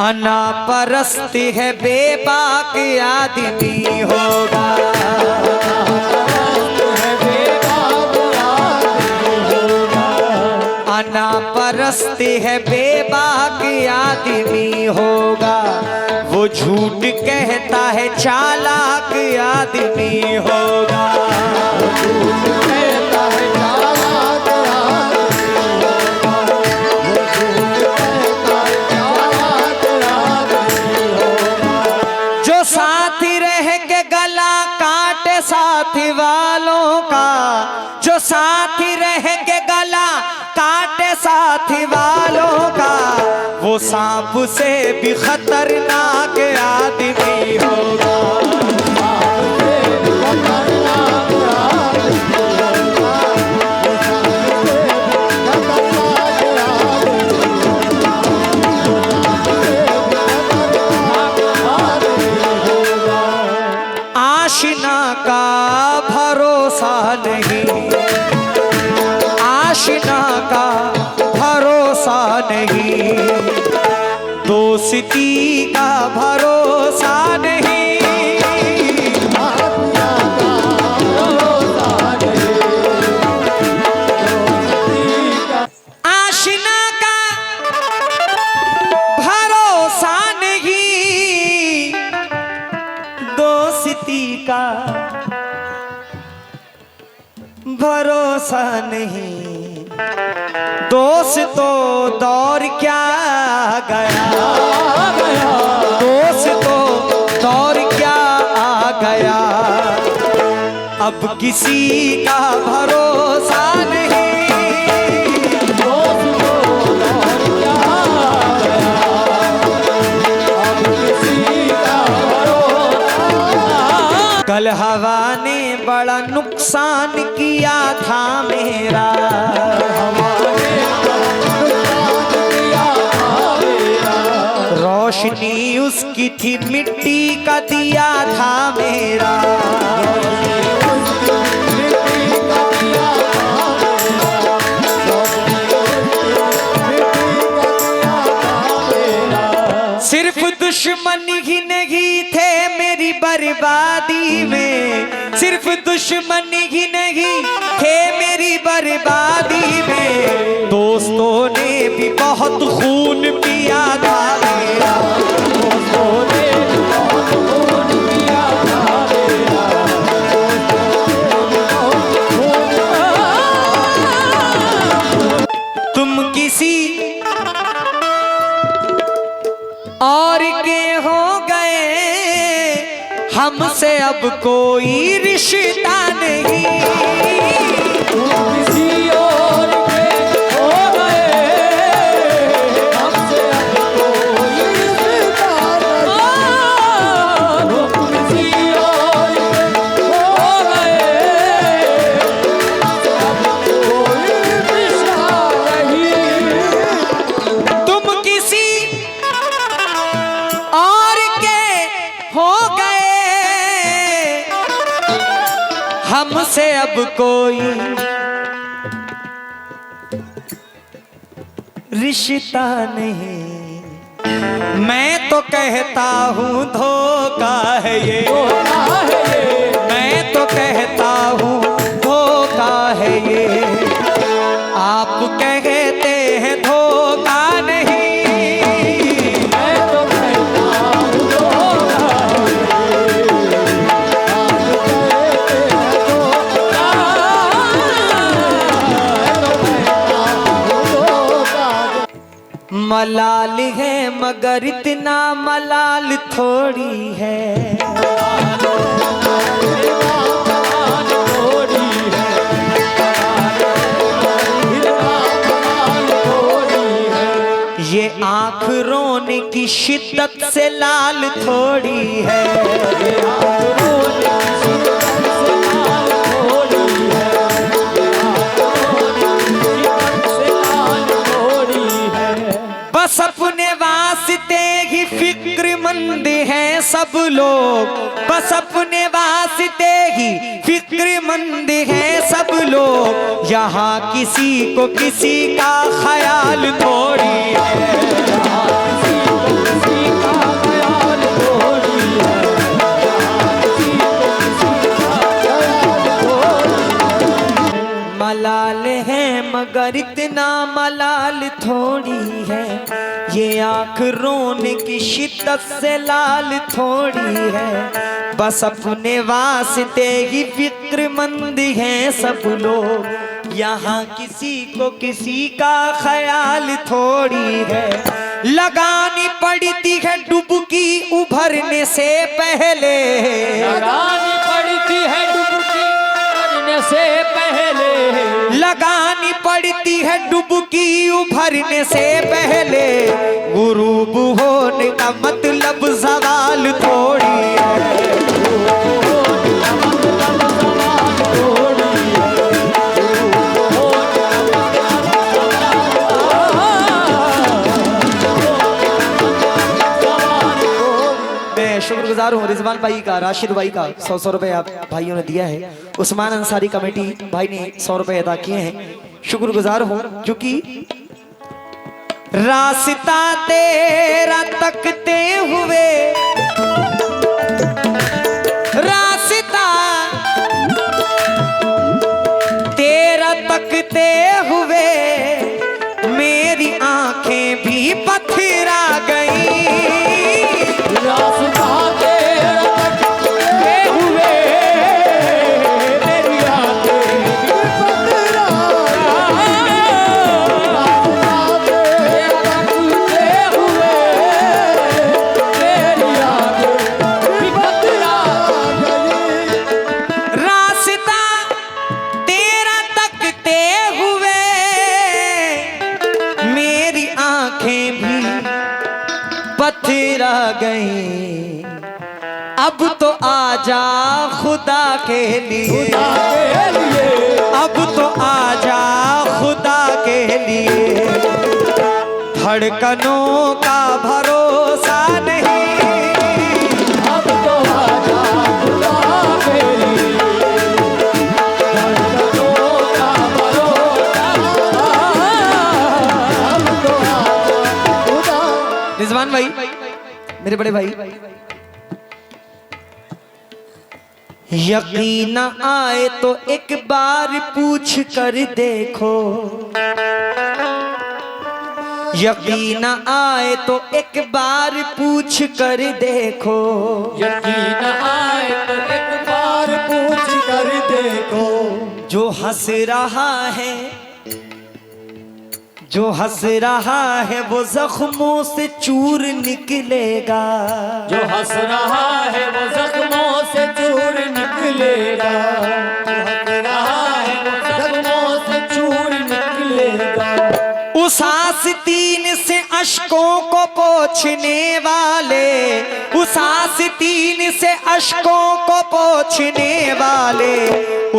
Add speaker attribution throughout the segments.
Speaker 1: अना परस्त है बेबाक आदमी होगा। अना परस्त है बेबाक आदमी होगा। वो झूठ कहता है चालाक आदमी होगा। जो साथी रह के गला काटे साथी वालों का, जो साथी रह के गला काटे साथी वालों का, वो सांप से भी खतरनाक आदमी होगा। आशिना का भरोसा नहीं, आशिना का भरोसा नहीं, दोस्ती का भरोसा नहीं। आशिना का भरोसा नहीं, दोस्ती का भरोसा नहीं। दोस्त तो दौर क्या गया, दोस्त तो दौर क्या आ गया। अब किसी का भरोसा नहीं। कल हवा ने बड़ा नुकसान किया था मेरा, रोशनी उसकी थी मिट्टी का दिया था मेरा। सिर्फ दुश्मन ही नहीं थे मेरी बर्बादी में, सिर्फ दुश्मन ही नहीं थे मेरी बर्बादी में। दोस्तों ने भी बहुत खून पिया था मेरा, दोस्तों ने भी बहुत खून पिया था मेरा। तुम किसी और के हो गए, हमसे अब कोई रिश्ता नहीं। किसी और के हो गए, हमसे अब कोई रिश्ता नहीं। किसी और के हो गए, अब कोई रिश्ता नहीं। तुम किसी और के हो गए, हमसे अब कोई रिश्ता नहीं। मैं तो कहता हूँ धोखा है ये, मैं तो कहता हूँ धोखा है ये। आप कहते हैं धोखा नहीं। मलाल है मगर इतना मलाल थोड़ी है। ये आँख रोने की शिद्दत से लाल थोड़ी है। बस अपने वास्ते ही फिक्रमंद हैं सब लोग, बस अपने वास्ते ही फिक्रमंद हैं सब लोग। यहाँ किसी को किसी का ख्याल थोड़ी है। मगर इतना मलाल थोड़ी है, ये आँख रोने की शिद्दत से लाल थोड़ी है। बस अपने वास्ते ही फिक्रमंद हैं सब लोग, यहाँ किसी को किसी का ख्याल थोड़ी है। लगानी पड़ती है डुबकी उभरने से पहले,
Speaker 2: लगानी पड़ती है डुबकी उभरने से पहले,
Speaker 1: लगानी पड़ती है डुबकी उभरने से पहले। गुरूब होने का मतलब सवाल थोड़ी है। शुक्रगुजार हूँ रिजवान भाई का, राशिद भाई का 100 रुपए आप भाइयों ने दिया है। उस्मान अंसारी कमेटी भाई ने 100 रुपए अदा किए हैं। शुक्रगुजार हूँ क्योंकि रास्ता तेरा तकते हुए, रास्ता तेरा तकते हुए मेरी आंखें भी पथरा गई।
Speaker 2: रास्ता तेरा तकते हुए मेरी आंखें भी पथरा गई। रास्ता तेरा तकते हुए मेरी आंखें भी पथरा गई।
Speaker 1: रास्ता तेरा तकते हुए मेरी आंखें भी पथरा गई। अब तो आजा खुदा के लिए, अब तो आजा खुदा के लिए। धड़कनों का भरोसा नहीं,
Speaker 2: अब तो आजा खुदा के लिए। धड़कनों का भरोसा, अब तो आजा खुदा।
Speaker 1: रिजवान भाई मेरे बड़े भाई, यकीन आए तो एक बार पूछ कर देखो, यकीन आए तो एक बार पूछ कर देखो।
Speaker 2: यकीन आए तो एक बार पूछ कर देखो।
Speaker 1: जो हंस रहा है, जो हंस रहा है वो जख्मों से चूर निकलेगा।
Speaker 2: जो हंस रहा है वो जख्मों से चूर निकलेगा। जो हंस रहा है वो जख्मों से चूर निकलेगा।
Speaker 1: उस आस्तीन से अश्कों को पोंछने वाले, उस आस्तीन से अश्कों को पोंछने वाले,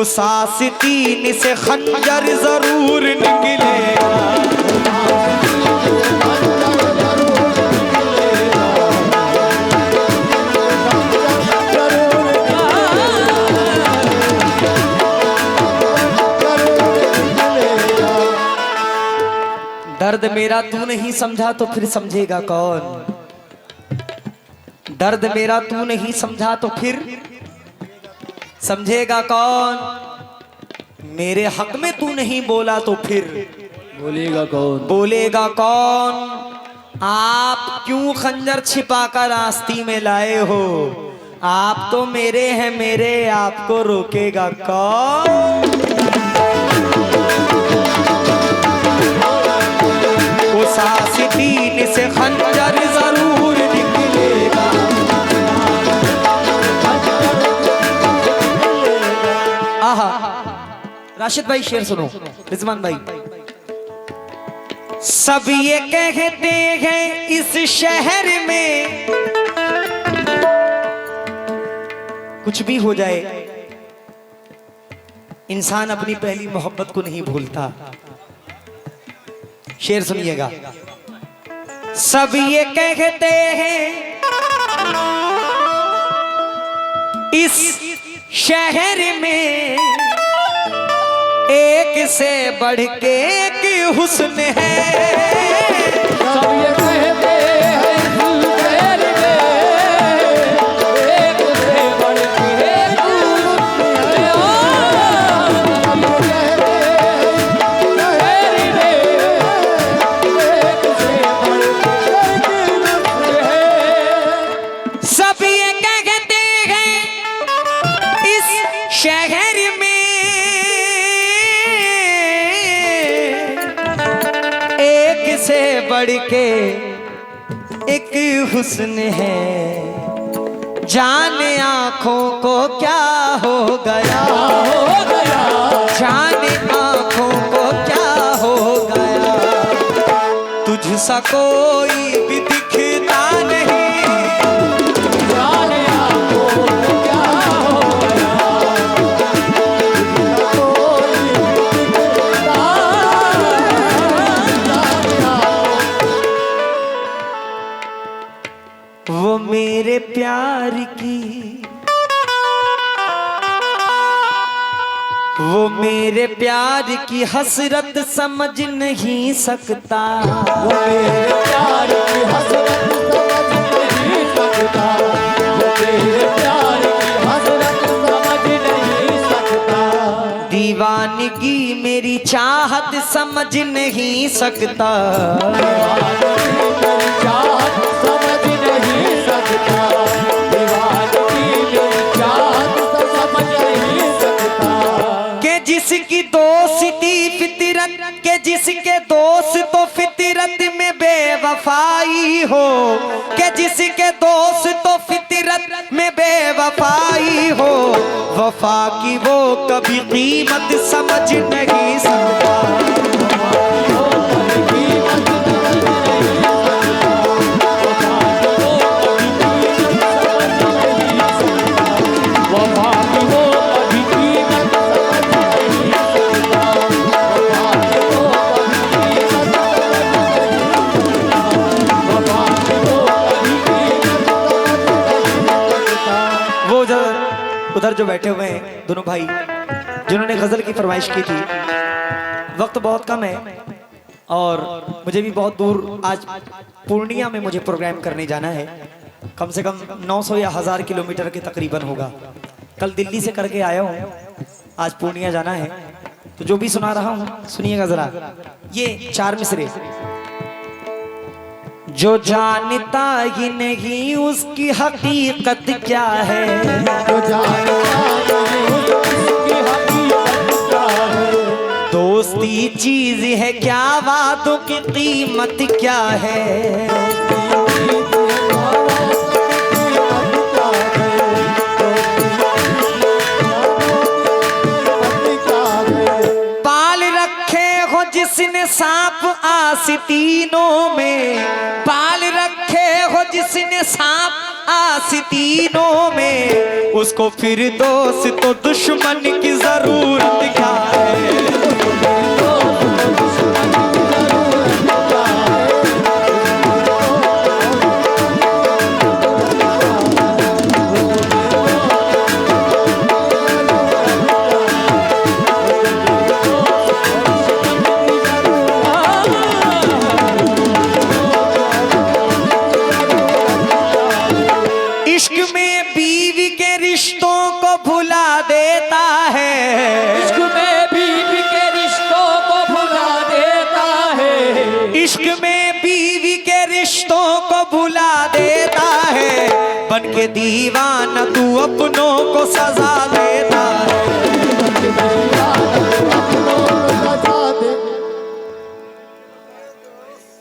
Speaker 1: उस आस्तीन से खंजर जरूर निकलेगा। दर्द मेरा तू नहीं समझा तो फिर समझेगा कौन? दर्द मेरा तू नहीं समझा तो फिर समझेगा कौन? मेरे हक में तू नहीं बोला तो फिर
Speaker 2: बोलेगा कौन?
Speaker 1: बोलेगा कौन? आप क्यों खंजर छिपा कर आस्ती में लाए हो? आप तो मेरे हैं मेरे, आपको रोकेगा कौन? उस आस्तीन से खंजर जरूर निकलेगा। आहा, राशिद भाई शेर सुनो, रिजवान भाई। सब ये कहते हैं इस शहर में कुछ भी हो जाए, इंसान अपनी पहली मोहब्बत को नहीं भूलता। शेर सुनिएगा। सब ये कहते हैं इस शहर में एक से बढ़ के एक हुस्न है।
Speaker 2: सब ये कहते हैं इस शहर में एक से बढ़ के एक हुस्न है। सब ये कहते हैं
Speaker 1: बढ़ के एक हुस्न है, जाने आंखों को क्या हो गया, जाने आंखों को क्या हो गया, तुझसा कोई भी दिखता नहीं,
Speaker 2: जाने आंखों को क्या हो गया, कोई दिखता जाने
Speaker 1: वो मेरे प्यार की, वो मेरे प्यार की हसरत समझ नहीं सकता,
Speaker 2: वो मेरे प्यार की हसरत समझ नहीं सकता, वो मेरे प्यार की हसरत समझ नहीं सकता,
Speaker 1: दीवानगी मेरी चाहत समझ नहीं सकता,
Speaker 2: मेरी चाहत समझ नहीं सकता, दीवानगी मेरी चाहत समझ नहीं सकता,
Speaker 1: के जिसकी दोस्ती फितरत के जिसके दोस्त तो फितरत में बेवफाई हो, के जिसके दोस्त तो फितरत में बेवफाई हो, वफा की वो कभी कीमत समझ नहीं सकता, उधर जो बैठे हुए हैं दोनों भाई जिन्होंने गजल की फरमाइश की थी। वक्त बहुत कम है और मुझे भी बहुत दूर आज पूर्णिया में मुझे प्रोग्राम करने जाना है, कम से कम 900 या 1000 किलोमीटर के तकरीबन होगा। कल दिल्ली से करके आया हूँ, आज पूर्णिया जाना है, तो जो भी सुना रहा हूँ सुनिएगा जरा। ये 4 मिसरे। जो जानता ही नहीं उसकी हकीकत क्या है,
Speaker 2: तो जानता नहीं उसकी हकीकत क्या है,
Speaker 1: दोस्ती चीज है क्या, वादों की कीमत क्या है, पाल रखे हो जिसने सांप आस्तीनों में, पाल रखे हो जिसने सांप आस्तीनों में, उसको फिर दोस्त तो दुश्मन की जरूरत क्या है, इश्क में बीवी के रिश्तों को भुला देता है,
Speaker 2: इश्क में बीवी के रिश्तों को भुला देता है,
Speaker 1: इश्क में बीवी के रिश्तों को भुला देता है, बन के दीवाना तू अपनों को सजा देता है।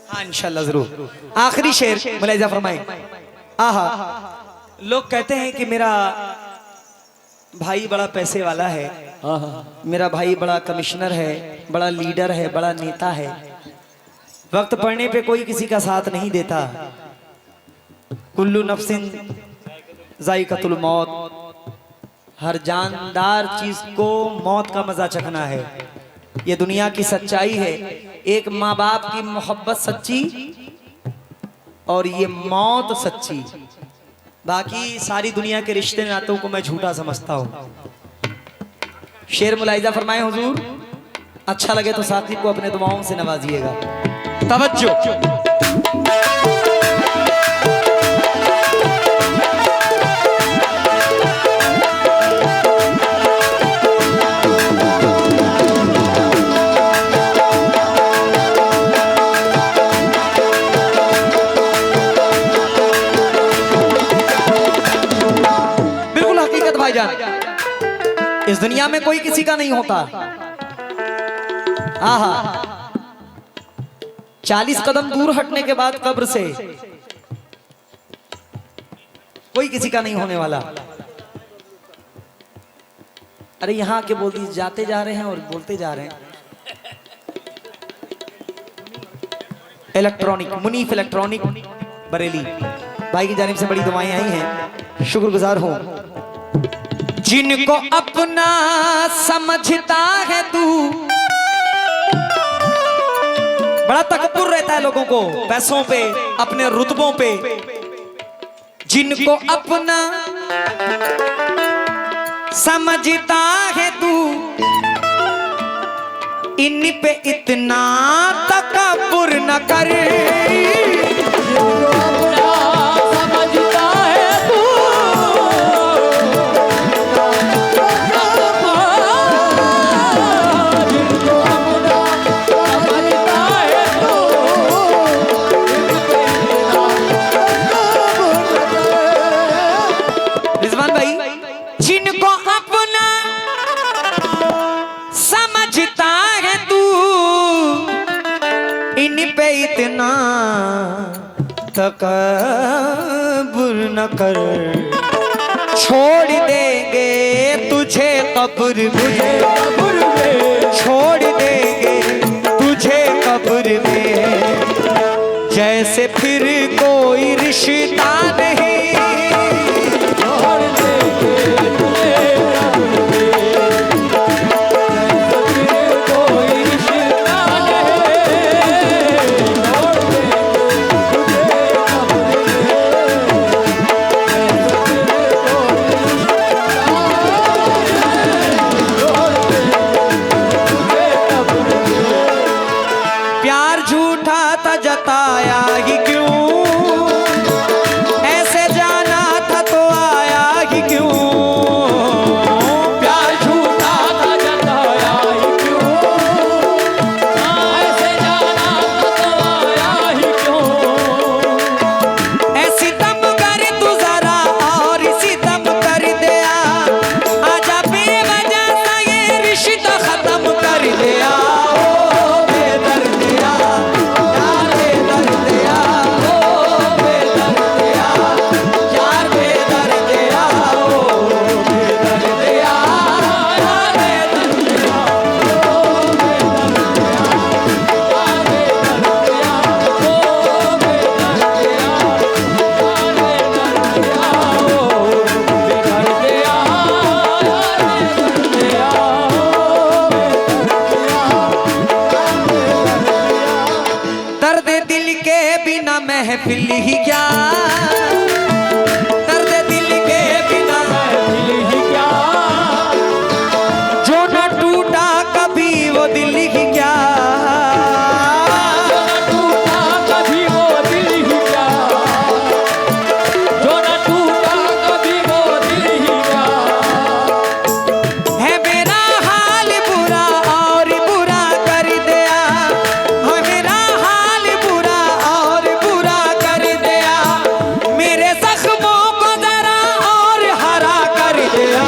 Speaker 1: हाँ इंशाल्लाह जरूर। आखिरी शेर मुलाहिजा फरमाएं। आहा, लोग कहते हैं कि मेरा भाई बड़ा पैसे वाला है, मेरा भाई बड़ा कमिश्नर है, बड़ा लीडर है, बड़ा नेता है, वक्त पड़ने पे कोई किसी का साथ नहीं देता। कुल्लू नफ्सिन जायकातुल मौत, हर जानदार चीज को मौत का मजा चखना है, ये दुनिया की सच्चाई है। एक माँ बाप की मोहब्बत सच्ची और ये मौत सच्ची, बाकी सारी दुनिया के रिश्ते नातों को मैं झूठा समझता हूँ। शेर मुलाहिजा फरमाए हुजूर, अच्छा लगे तो साथी को अपने दुआओं से नवाजिएगा। तवज्जो। बिल्कुल हकीकत भाईजान, इस दुनिया में कोई किसी का नहीं होता। आहा, 40 कदम दूर हटने के बाद कब्र से कोई किसी का नहीं होने वाला। अरे यहाँ के बोल दी, जाते जा रहे हैं और बोलते जा रहे हैं। इलेक्ट्रॉनिक, मुनीफ इलेक्ट्रॉनिक बरेली भाई की जानिब से बड़ी दुआएं आई हैं, शुक्रगुजार हूं। जिनको अपना समझता है तू, बड़ा तकब्बुर रहता है लोगों को पैसों पे, अपने रुतबों पे। जिनको अपना समझता है तू, इन पे इतना तकब्बुर न कर।
Speaker 2: समझता है तू, जिनको अपना समझता है तू,
Speaker 1: रिजवान भाई, जिनको अपना समझता है तू, इन पे इतना तकब्बुर न कर। छोड़ देंगे तुझे कब्र में, छोड़ देंगे तुझे कब्र में, जैसे फिर कोई रिश्ता नहीं। प्यार झूठा था जताया ही क्यों, ऐसे जाना था तो आया ही क्यों। प्यार झूठा था जताया ही क्यों,
Speaker 2: ऐसे जाना तो आया ही क्यों।
Speaker 1: ऐसी दम कर तू जरा और इसी दम कर दिया, आजा बेवजह सा ये रिश्ता खत्म कर दिया। दर्द दिल के बिना महफिल ही क्या, दर्द दिल के बिना
Speaker 2: दिल ही क्या,
Speaker 1: जो न टूटा कभी वो दिल ही क्या।
Speaker 2: टूटा कभी वो दिल ही क्या, जो न टूटा कभी वो दिल ही क्या।
Speaker 1: है मेरा हाल बुरा और बुरा कर दिया, है मेरा हाल बुरा और बुरा कर दिया, मेरे जख्मों को जरा और हरा कर दिया।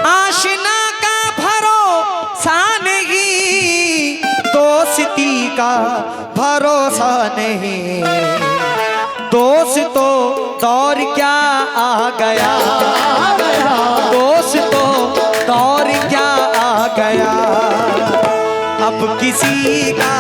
Speaker 1: आशना का भरोसा नहीं, दोस्ती का भरोसा नहीं, दोस्त तो दौर क्या आ गया, दोस्त तो दौर क्या आ गया। अब किसी का